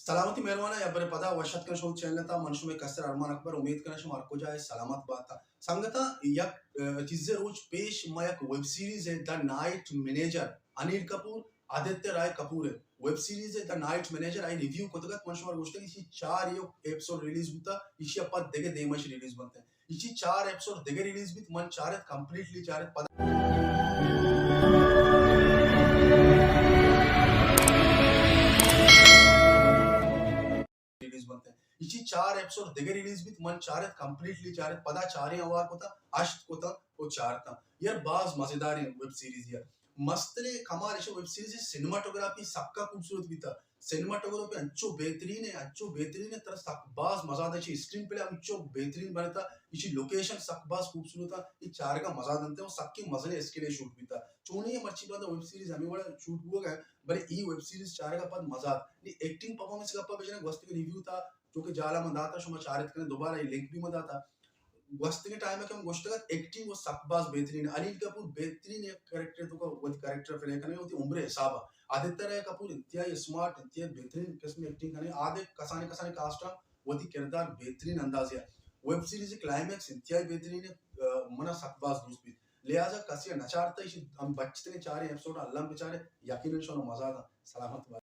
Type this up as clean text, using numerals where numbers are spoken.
सलामती मेहरबाना या बरे पदा वशत का शो चैनल था मनुष्य में कसर अरमान अकबर उम्मीद करना शुमार को जाए सलामत बात था संगता यक चीजें रोज पेश मयक वेब सीरीज है the night manager Anil Kapoor Aditya Roy Kapur है वेब सीरीज है द नाइट मैनेजर आई रिव्यू कोतगत मनुष्य गोष्ट की चार यो एपिसोड रिलीज होता इसी अपन देगे देमश रिलीज बनते हैं इसी चार एपिसोड देगे रिलीज भी मन चारे कंप्लीटली चारे रिलीज बनते हैं इची चार एपिसोड देगे रिलीज भी मन चारे कंप्लीटली चारे पदा चारे अवार कोता अष्ट कोता वो चार था यार बाज मजेदार है वेब सीरीज यार मस्त रे कमाल है वेब सीरीज सिनेमाटोग्राफी सबका खूबसूरत भी था सिनेमाटोग्राफी अच्छो बेहतरीन है तरह सकबाज मजा था स्क्रीन प्ले अच्छो बेहतरीन बना था इसी लोकेशन सकबाज खूबसूरत था ये चार का मजा दंते हैं सबके मजे इसके लिए शूट भी था चोनी मर्ची बात वेब सीरीज हमें बड़ा शूट हुआ है बड़े ई वेब सीरीज चार का पद मजा ये एक्टिंग परफॉर्मेंस का पा बेचने वस्त के रिव्यू था जो कि जाला मंदाता शुमा चारित करने दोबारा ये लिंक भी मंदाता वस्त के टाइम में कम गोश्तगत एक्टिंग वो सकबाज बेहतरीन अनिल कपूर बेहतरीन एक कैरेक्टर तो का वो कैरेक्टर फिर करने होती उम्र हिसाब आदित्य राय कपूर इंतहा स्मार्ट इंतहा बेहतरीन किस्म एक्टिंग करने आधे कसाने कसाने कास्ट वो किरदार बेहतरीन अंदाज है वेब सीरीज क्लाइमैक्स इंतहा बेहतरीन है मना सकबाज दोस्त भी लिहाजा कसिया नचारता हम बचते चारे एपिसोड अल्लाह बेचारे यकीनन शोनो मजा था सलामत